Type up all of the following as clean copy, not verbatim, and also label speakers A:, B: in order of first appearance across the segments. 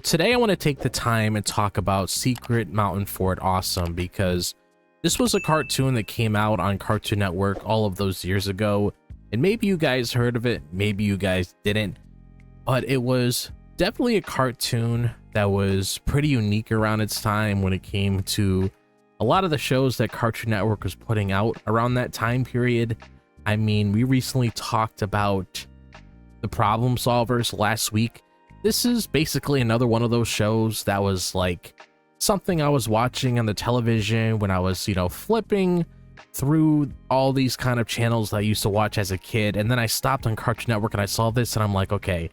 A: today I want to take the time and talk about Secret Mountain Fort Awesome, because this was a cartoon that came out on Cartoon Network all of those years ago, and maybe you guys heard of it, maybe you guys didn't, but it was definitely a cartoon that was pretty unique around its time when it came to a lot of the shows that Cartoon Network was putting out around that time period. I mean, we recently talked about the Problem Solvers last week. This is basically another one of those shows that was like something I was watching on the television when I was, flipping through all these kind of channels that I used to watch as a kid. And then I stopped on Cartoon Network and I saw this and I'm like, okay,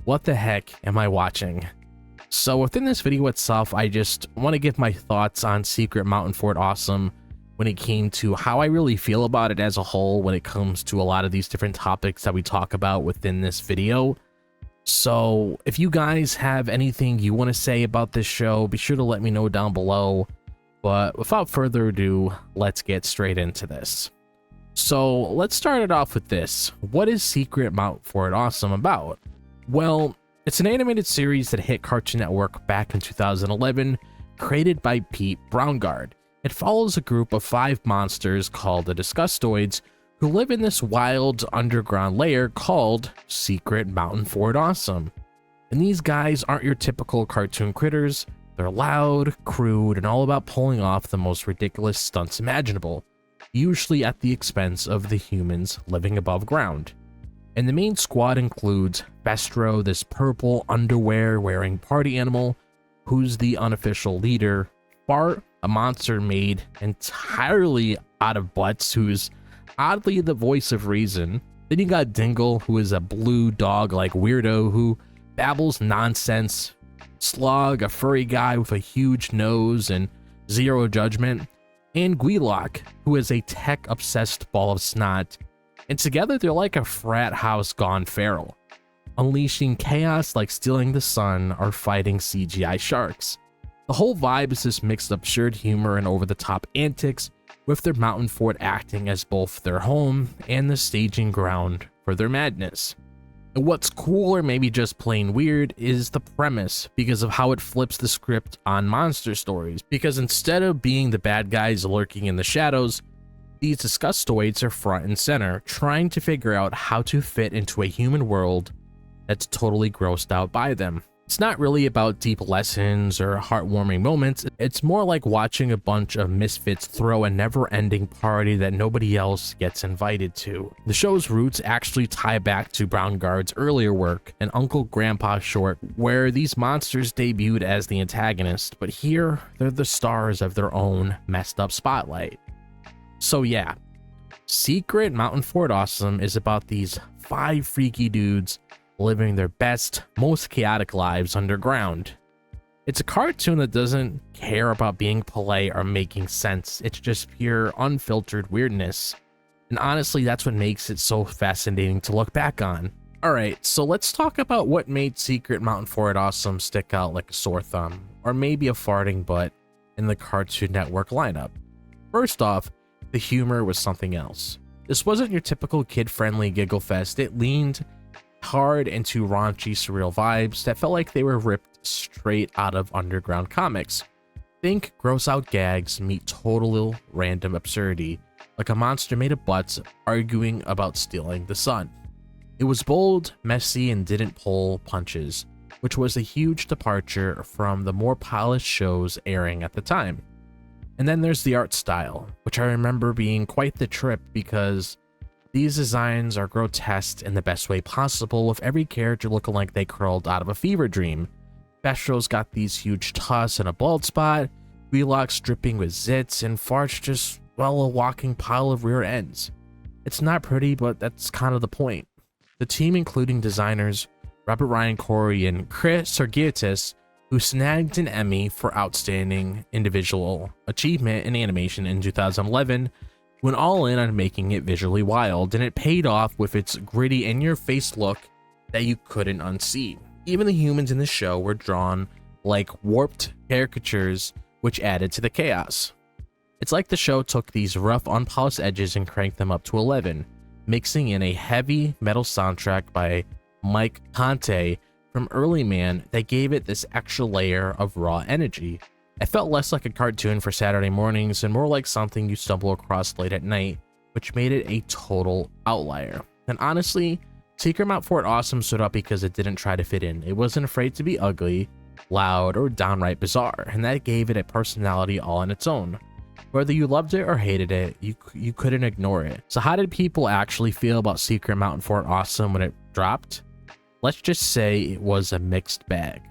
A: what the heck am I watching? So within this video itself, I just want to give my thoughts on Secret Mountain Fort Awesome when it came to how I really feel about it as a whole when it comes to a lot of these different topics that we talk about within this video. So if you guys have anything you want to say about this show, be sure to let me know down below. But without further ado, let's get straight into this. So let's start it off with this. What is Secret Mountain Fort Awesome about? Well, it's an animated series that hit Cartoon Network back in 2011, created by browngardt. It follows a group of 5 monsters called the Disgustoids who live in this wild underground lair called Secret Mountain Fort Awesome. And these guys aren't your typical cartoon critters. They're loud, crude, and all about pulling off the most ridiculous stunts imaginable, usually at the expense of the humans living above ground. And the main squad includes Bestro, this purple underwear wearing party animal, who's the unofficial leader, Bart, a monster made entirely out of butts, who's oddly the voice of reason. Then you got Dingle, who is a blue dog-like weirdo who babbles nonsense, Slug, a furry guy with a huge nose and zero judgment, and Guilok, who is a tech-obsessed ball of snot. And together they're like a frat house gone feral, unleashing chaos like stealing the sun or fighting CGI sharks. The whole vibe is this mixed absurd humor and over-the-top antics, with their mountain fort acting as both their home and the staging ground for their madness. And what's cool, or maybe just plain weird, is the premise, because of how it flips the script on monster stories. Because instead of being the bad guys lurking in the shadows, these Disgustoids are front and center, trying to figure out how to fit into a human world that's totally grossed out by them. It's not really about deep lessons or heartwarming moments. It's more like watching a bunch of misfits throw a never-ending party that nobody else gets invited to. The show's roots actually tie back to browngartt's earlier work, an Uncle Grandpa short, where these monsters debuted as the antagonist, but here they're the stars of their own messed up spotlight. So yeah, Secret Mountain Fort Awesome is about these 5 freaky dudes living their best, most chaotic lives underground. It's a cartoon that doesn't care about being polite or making sense. It's just pure, unfiltered weirdness. And honestly, that's what makes it so fascinating to look back on. Alright, so let's talk about what made Secret Mountain Fort Awesome stick out like a sore thumb, or maybe a farting butt, in the Cartoon Network lineup. First off, the humor was something else. This wasn't your typical kid-friendly giggle fest. It leaned hard into raunchy, surreal vibes that felt like they were ripped straight out of underground comics. Think gross out gags meet total random absurdity, like a monster made of butts arguing about stealing the sun. It was bold, messy, and didn't pull punches, which was a huge departure from the more polished shows airing at the time. And then there's the art style, which I remember being quite the trip, because these designs are grotesque in the best way possible, with every character looking like they crawled out of a fever dream. Bestro's got these huge tusks and a bald spot, Wheelock's dripping with zits, and Fart's just, well, a walking pile of rear ends. It's not pretty, but that's kind of the point. The team, including designers Robert Ryan Corey and Chris Sargaitis, who snagged an Emmy for Outstanding Individual Achievement in Animation in 2011, went all in on making it visually wild, and it paid off with its gritty in-your-face look that you couldn't unsee. Even the humans in the show were drawn like warped caricatures, which added to the chaos. It's like the show took these rough, unpolished edges and cranked them up to 11, mixing in a heavy metal soundtrack by Mike Conte From early man, they gave it this extra layer of raw energy. It felt less like a cartoon for Saturday mornings and more like something you stumble across late at night, which made it a total outlier. And honestly, Secret Mount Fort Awesome stood out because it didn't try to fit in. It wasn't afraid to be ugly, loud, or downright bizarre, and that gave it a personality all on its own. Whether you loved it or hated it, you couldn't ignore it. So how did people actually feel about Secret Mountain Fort Awesome when it dropped? Let's just say it was a mixed bag.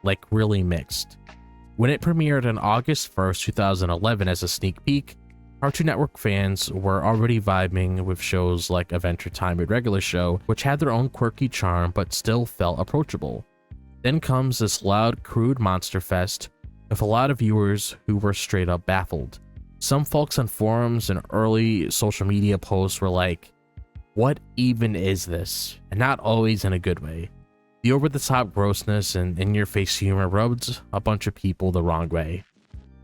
A: Like really mixed. When it premiered on August 1st, 2011 as a sneak peek, Cartoon Network fans were already vibing with shows like Adventure Time and Regular Show, which had their own quirky charm but still felt approachable. Then comes this loud, crude monster fest with a lot of viewers who were straight up baffled. Some folks on forums and early social media posts were like, "What even is this?" And not always in a good way. The over-the-top grossness and in-your-face humor rubbed a bunch of people the wrong way.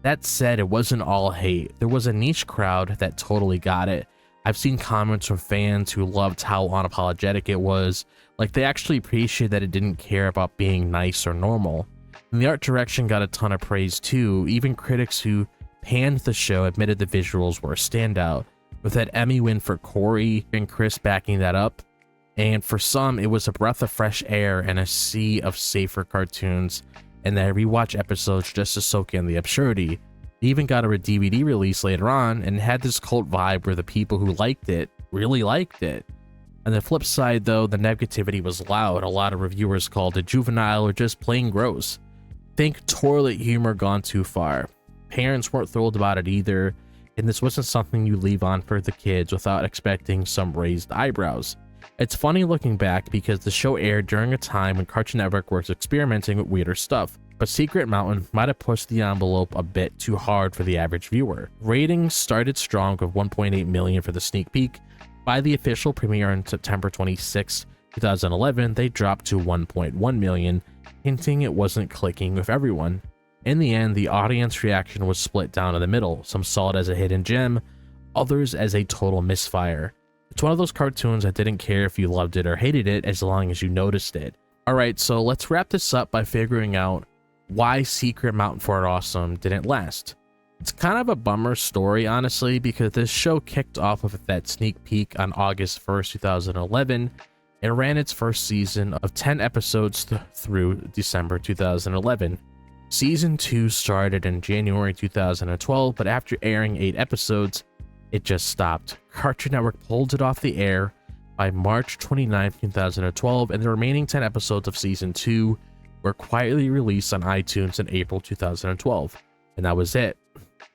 A: That said, it wasn't all hate. There was a niche crowd that totally got it. I've seen comments from fans who loved how unapologetic it was, like they actually appreciated that it didn't care about being nice or normal. And the art direction got a ton of praise too. Even critics who panned the show admitted the visuals were a standout, with that Emmy win for Corey and Chris backing that up. And for some, it was a breath of fresh air and a sea of safer cartoons, and they rewatch episodes just to soak in the absurdity. It even got a DVD release later on and had this cult vibe where the people who liked it really liked it. On the flip side though, the negativity was loud. A lot of reviewers called it juvenile or just plain gross. Think toilet humor gone too far. Parents weren't thrilled about it either, and this wasn't something you leave on for the kids without expecting some raised eyebrows. It's funny looking back because the show aired during a time when Cartoon Network was experimenting with weirder stuff, but Secret Mountain might have pushed the envelope a bit too hard for the average viewer. Ratings started strong with 1.8 million for the sneak peek. By the official premiere on September 26, 2011, they dropped to 1.1 million, hinting it wasn't clicking with everyone. In the end, the audience reaction was split down in the middle. Some saw it as a hidden gem, others as a total misfire. It's one of those cartoons that didn't care if you loved it or hated it as long as you noticed it. Alright, so let's wrap this up by figuring out why Secret Mountain Fort Awesome didn't last. It's kind of a bummer story, honestly, because this show kicked off with that sneak peek on August 1st, 2011, and ran its first season of 10 episodes through December 2011. Season 2 started in January 2012, but after airing 8 episodes, it just stopped. Cartoon Network pulled it off the air by March 29, 2012, and the remaining 10 episodes of Season 2 were quietly released on iTunes in April 2012. And that was it.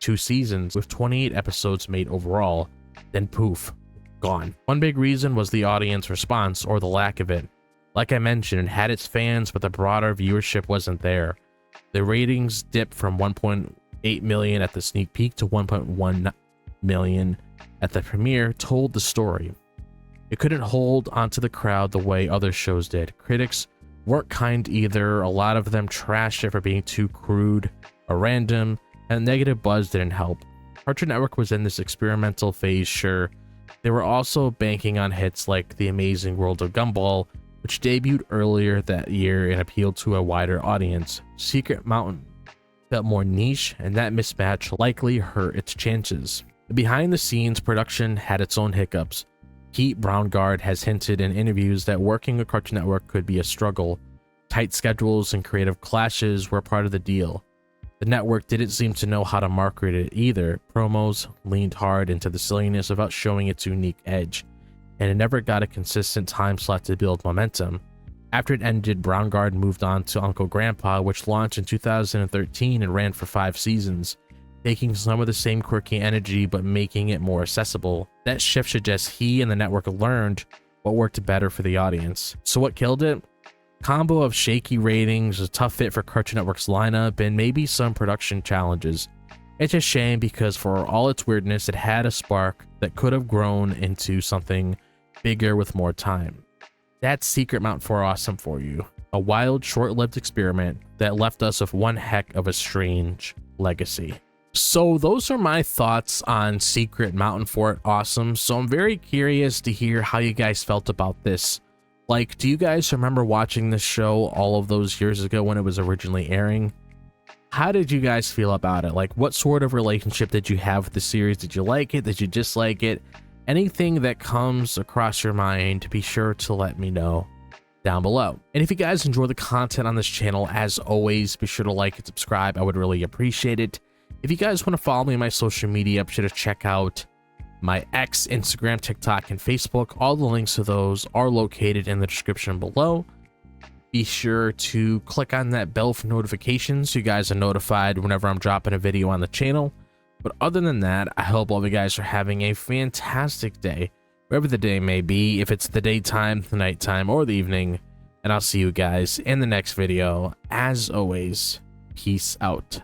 A: 2 seasons with 28 episodes made overall, then poof, gone. One big reason was the audience response, or the lack of it. Like I mentioned, it had its fans, but the broader viewership wasn't there. The ratings dipped from 1.8 million at the sneak peek to 1.1 million at the premiere. Told the story. It couldn't hold onto the crowd the way other shows did. Critics weren't kind either. A lot of them trashed it for being too crude or random, and negative buzz didn't help. Cartoon Network was in this experimental phase, sure. They were also banking on hits like The Amazing World of Gumball, which debuted earlier that year and appealed to a wider audience. Secret Mountain felt more niche, and that mismatch likely hurt its chances. The behind-the-scenes production had its own hiccups. Pete Browngardt has hinted in interviews that working with Cartoon Network could be a struggle. Tight schedules and creative clashes were part of the deal. The network didn't seem to know how to market it either. Promos leaned hard into the silliness without showing its unique edge, and it never got a consistent time slot to build momentum. After it ended, Browngardt moved on to Uncle Grandpa, which launched in 2013 and ran for 5 seasons, taking some of the same quirky energy but making it more accessible. That shift suggests he and the network learned what worked better for the audience. So what killed it? Combo of shaky ratings, a tough fit for Cartoon Network's lineup, and maybe some production challenges. It's a shame because for all its weirdness, it had a spark that could have grown into something bigger with more time. That's Secret Mountain Fort Awesome for you. A wild, short-lived experiment that left us with one heck of a strange legacy. So those are my thoughts on Secret Mountain Fort Awesome. So I'm very curious to hear how you guys felt about this. Like, do you guys remember watching this show all of those years ago when it was originally airing? How did you guys feel about it? Like, what sort of relationship did you have with the series? Did you like it? Did you dislike it? Anything that comes across your mind, be sure to let me know down below. And if you guys enjoy the content on this channel, as always, be sure to like and subscribe. I would really appreciate it. If you guys want to follow me on my social media, be sure to check out my X, Instagram, TikTok, and Facebook. All the links to those are located in the description below. Be sure to click on that bell for notifications so you guys are notified whenever I'm dropping a video on the channel. But other than that, I hope all of you guys are having a fantastic day, wherever the day may be, if it's the daytime, the nighttime, or the evening. And I'll see you guys in the next video. As always, peace out.